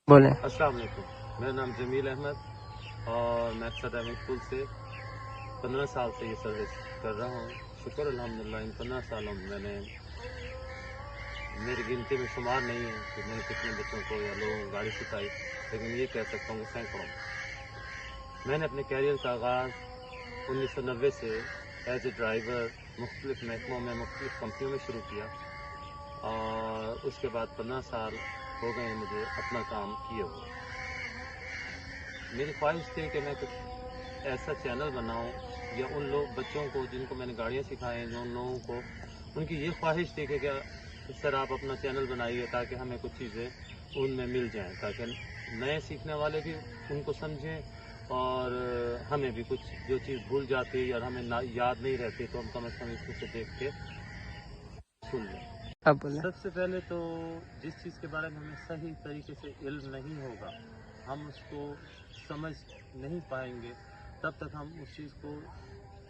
बोले। अस्सलाम वालेकुम, मेरा नाम जमील अहमद और मैं अक्सर पुल से 15 साल से ये सर्विस कर रहा हूँ। शुक्र अल्हम्दुलिल्लाह इन 15 सालों में मैंने मेरी गिनती में शुमार नहीं है कि मैंने कितने बच्चों को या लोगों को गाड़ी सिखाई, लेकिन ये कह सकता हूँ कि सैकड़ों। मैंने अपने कैरियर का आगाज़ 1990 से एज ए ड्राइवर मुख्तलिफ महकमों में मुख्तलिफ कंपनियों में शुरू किया और उसके बाद 15 साल हो गए मुझे अपना काम किए हुए। मेरी ख्वाहिश थी कि मैं कुछ ऐसा चैनल बनाऊं या उन लोग बच्चों को जिनको मैंने गाड़ियां सिखाई हैं, जो उन लोगों को उनकी ये ख्वाहिश थी कि क्या इस तरह आप अपना चैनल बनाइए ताकि हमें कुछ चीज़ें उनमें मिल जाएं, ताकि नए सीखने वाले भी उनको समझें और हमें भी कुछ जो चीज़ भूल जाती है या हमें याद नहीं रहती तो हम कम से कम इसमें से देख के सुन लें। अब बोले। सबसे पहले तो जिस चीज़ के बारे में हमें सही तरीके से इल्म नहीं होगा, हम उसको समझ नहीं पाएंगे, तब तक हम उस चीज़ को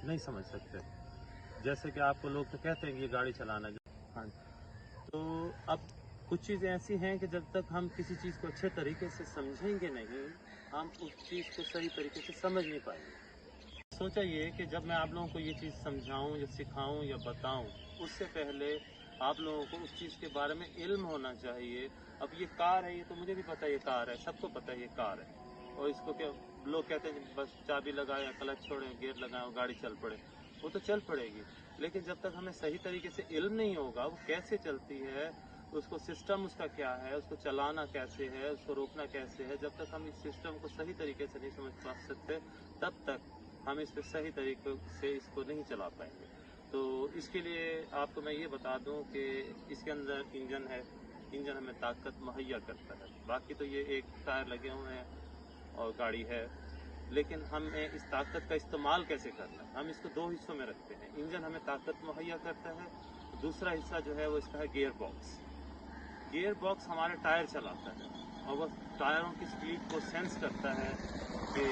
नहीं समझ सकते। जैसे कि आपको लोग तो कहते हैं कि ये गाड़ी चलाना, हाँ, तो अब कुछ चीज़ें ऐसी हैं कि जब तक हम किसी चीज़ को अच्छे तरीके से समझेंगे नहीं, हम उस चीज़ को सही तरीके से समझ नहीं पाएंगे। सोचा ये कि जब मैं आप लोगों को ये चीज़ समझाऊं या सिखाऊं या बताऊं, उससे पहले आप लोगों को उस चीज़ के बारे में इल्म होना चाहिए। अब ये कार है, ये तो मुझे भी पता है ये कार है, सबको पता है ये कार है, और इसको क्या लोग कहते हैं बस चाबी लगाए, क्लच छोड़े, गियर लगाए और गाड़ी चल पड़े, वो तो चल पड़ेगी, लेकिन जब तक हमें सही तरीके से इल्म नहीं होगा वो कैसे चलती है, उसको सिस्टम उसका क्या है, उसको चलाना कैसे है, उसको रोकना कैसे है, जब तक हम इस सिस्टम को सही तरीके से नहीं समझ पा सकते तब तक हम इस पर सही तरीके से इसको नहीं चला पाएंगे। तो इसके लिए आपको मैं ये बता दूं कि इसके अंदर इंजन है, इंजन हमें ताकत मुहैया करता है। बाकी तो ये एक टायर लगे हुए हैं और गाड़ी है, लेकिन हमें इस ताकत का इस्तेमाल कैसे करना है, हम इसको दो हिस्सों में रखते हैं। इंजन हमें ताकत मुहैया करता है, दूसरा हिस्सा जो है वो इसका है गियर बॉक्स। गियर बॉक्स हमारे टायर चलाता है और वह टायरों की स्पीड को सेंस करता है कि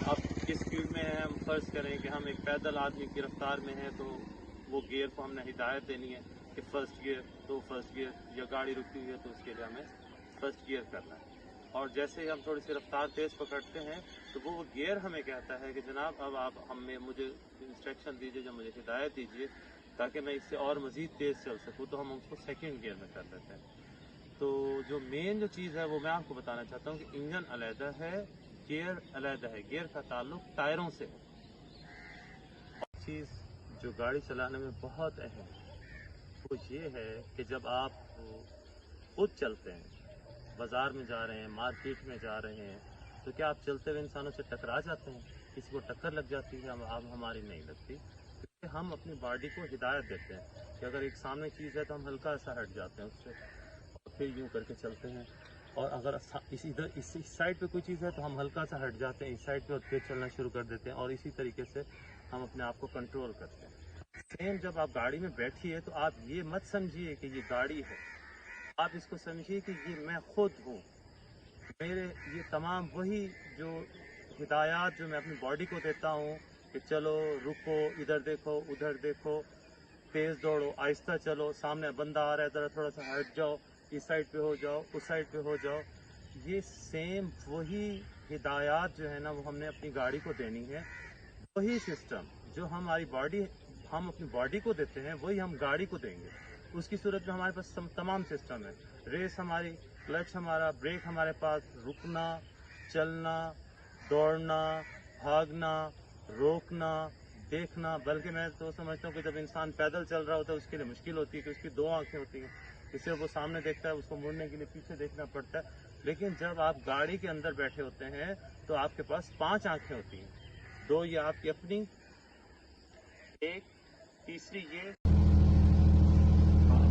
अब किस स्पीड में है। हम फर्ज करें कि हम एक पैदल आदमी की रफ्तार में है, तो वो गियर को हमने हिदायत देनी है कि फर्स्ट गियर, तो फर्स्ट गियर, या गाड़ी रुकी हुई है तो उसके लिए हमें फर्स्ट गियर करना है। और जैसे ही हम थोड़ी सी रफ्तार तेज़ पकड़ते हैं तो वो गियर हमें कहता है कि जनाब अब आप मुझे इंस्ट्रक्शन दीजिए, जो मुझे हिदायत दीजिए ताकि मैं इससे और मज़ीद तेज़ चल सकूँ, तो हम उसको सेकेंड गियर में कर देते हैं। तो जो मेन जो चीज़ है वो मैं आपको बताना चाहता हूँ कि इंजन अलहदा है, गियर अलहदा है, गियर का ताल्लुक टायरों से है। चीज़ जो गाड़ी चलाने में बहुत अहम है वो ये है कि जब आप खुद चलते हैं, बाज़ार में जा रहे हैं, मार्केट में जा रहे हैं, तो क्या आप चलते हुए इंसानों से टकरा जाते हैं? किसी को टक्कर लग जाती है? अब हमारी नहीं लगती, क्योंकि हम अपनी बॉडी को हिदायत देते हैं कि अगर एक सामने चीज़ है तो हम हल्का सा हट जाते हैं उससे, फिर यूँ करके चलते हैं, और अगर इस साइड पे कोई चीज़ है तो हम हल्का सा हट जाते हैं इस साइड पे और फिर चलना शुरू कर देते हैं, और इसी तरीके से हम अपने आप को कंट्रोल करते हैं। सेम जब आप गाड़ी में बैठिए तो आप ये मत समझिए कि ये गाड़ी है, आप इसको समझिए कि ये मैं खुद हूँ। मेरे ये तमाम वही जो हिदायत जो मैं अपनी बॉडी को देता हूँ कि चलो, रुको, इधर देखो, उधर देखो, तेज़ दौड़ो, आहिस्ता चलो, सामने बंदा आ रहा है, ज़रा थोड़ा सा हट जाओ, इस साइड पे हो जाओ, उस साइड पे हो जाओ, ये सेम वही हिदायत जो है ना वो हमने अपनी गाड़ी को देनी है। वही सिस्टम जो हमारी बॉडी हम अपनी बॉडी को देते हैं वही हम गाड़ी को देंगे। उसकी सूरत में हमारे पास तमाम सिस्टम है, रेस हमारी, क्लच हमारा, ब्रेक हमारे पास, रुकना, चलना, दौड़ना, भागना, रोकना, देखना। बल्कि मैं तो समझता हूँ कि जब इंसान पैदल चल रहा होता है उसके लिए मुश्किल होती है कि उसकी दो आंखें होती हैं, इससे वो सामने देखता है, उसको मुड़ने के लिए पीछे देखना पड़ता है। लेकिन जब आप गाड़ी के अंदर बैठे होते हैं तो आपके पास 5 आंखें होती हैं, 2 ये आपकी अपनी, एक तीसरी ये।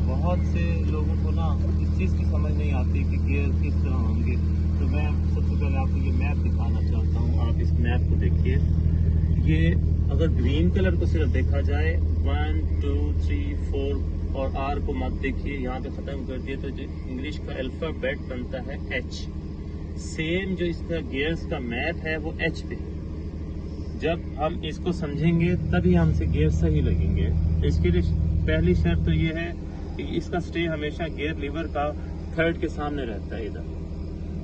बहुत से लोगों को ना इस चीज़ की समझ नहीं आती कि गियर किस तरह होंगे, तो मैं सबसे पहले आपको ये मैप दिखाना चाहता हूँ। आप इस मैप को देखिए, ये अगर ग्रीन कलर को सिर्फ देखा जाए 1 2 3 4 और आर को मत देखिए, यहाँ पे ख़त्म कर दिए तो जो इंग्लिश का अल्फ़ाबेट बनता है एच। सेम जो इसका गियर्स का मैप है वो एच पे। जब हम इसको समझेंगे तभी हमसे गियर सही लगेंगे। इसके लिए पहली शर्त तो ये है कि इसका स्टे हमेशा गियर लीवर का थर्ड के सामने रहता है इधर,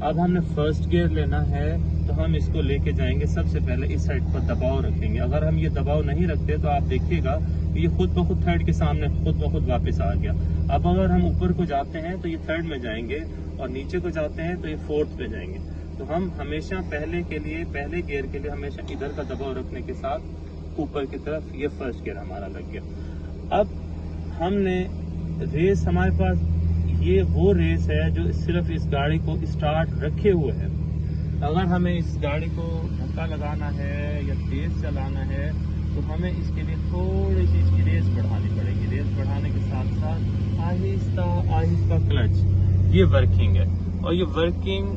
अब हमने फर्स्ट गियर लेना है तो हम इसको लेके जाएंगे, सबसे पहले इस साइड पर दबाव रखेंगे। अगर हम ये दबाव नहीं रखते तो आप देखिएगा ये खुद ब खुद थर्ड के सामने खुद ब खुद वापस आ गया। अब अगर हम ऊपर को जाते हैं तो ये थर्ड में जाएंगे और नीचे को जाते हैं तो ये फोर्थ पे जाएंगे। तो हम हमेशा पहले गियर के लिए हमेशा इधर का दबाव रखने के साथ ऊपर की तरफ, ये फर्स्ट गियर हमारा लग गया। अब हमने रेस, हमारे पास ये वो रेस है जो सिर्फ इस गाड़ी को स्टार्ट रखे हुए है। अगर हमें इस गाड़ी को धक्का लगाना है या तेज चलाना है तो हमें इसके लिए थोड़ी सी इसकी रेस बढ़ानी पड़ेगी। रेस बढ़ाने के साथ साथ आहिस्ता आहिस्ता क्लच, ये वर्किंग है। और ये वर्किंग,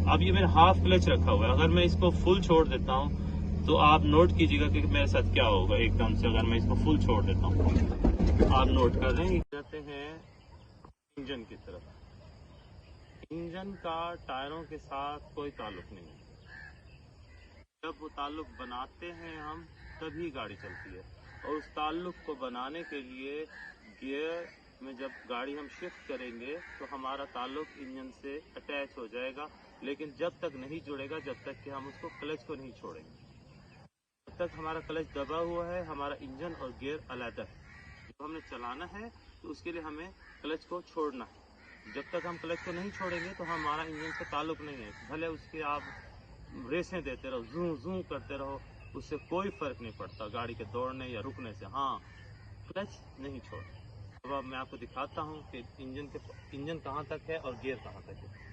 अब ये मैंने हाफ क्लच रखा हुआ है, अगर मैं इसको फुल छोड़ देता हूँ तो आप नोट कीजिएगा कि मेरे साथ क्या होगा एकदम से अगर मैं इसको फुल छोड़ देता हूँ। आप नोट कर रहे हैं। जाते हैं इंजन की तरफ। इंजन का टायरों के साथ कोई ताल्लुक नहीं है। जब वो ताल्लुक बनाते हैं हम, तभी गाड़ी चलती है। और उस ताल्लुक को बनाने के लिए गियर में जब गाड़ी हम शिफ्ट करेंगे तो हमारा ताल्लुक इंजन से अटैच हो जाएगा, लेकिन जब तक नहीं जुड़ेगा जब तक कि हम उसको क्लच को नहीं छोड़ेंगे। जब तक हमारा क्लच दबा हुआ है, हमारा इंजन और गियर अलग है। जब हमने चलाना है तो उसके लिए हमें क्लच को छोड़ना है। जब तक हम क्लच को नहीं छोड़ेंगे तो हमारा इंजन से ताल्लुक नहीं है। भले उसके आप रेसें देते रहो, जूं जूं करते रहो, उससे कोई फर्क नहीं पड़ता गाड़ी के दौड़ने या रुकने से। हाँ, क्लच नहीं छोड़। अब मैं आपको दिखाता हूँ कि इंजन कहाँ तक है और गियर कहाँ तक है।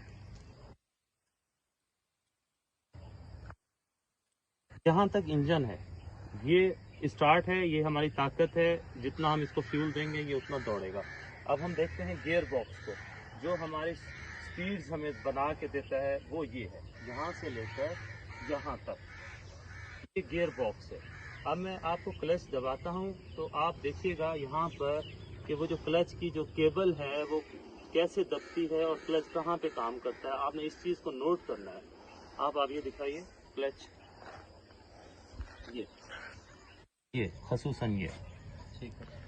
जहाँ तक इंजन है ये स्टार्ट है, ये हमारी ताकत है। जितना हम इसको फ्यूल देंगे ये उतना दौड़ेगा। अब हम देखते हैं गियर बॉक्स को, जो हमारी स्पीड्स हमें बना के देता है वो ये है, यहाँ से लेकर यहाँ तक ये गियर बॉक्स है। अब मैं आपको क्लच दबाता हूँ तो आप देखिएगा यहाँ पर कि वो जो क्लच की जो केबल है वो कैसे दबती है और क्लच कहाँ पे काम करता है। आपने इस चीज़ को नोट करना है। आप ये दिखाइए क्लच, ये खसूसन ये, ठीक है।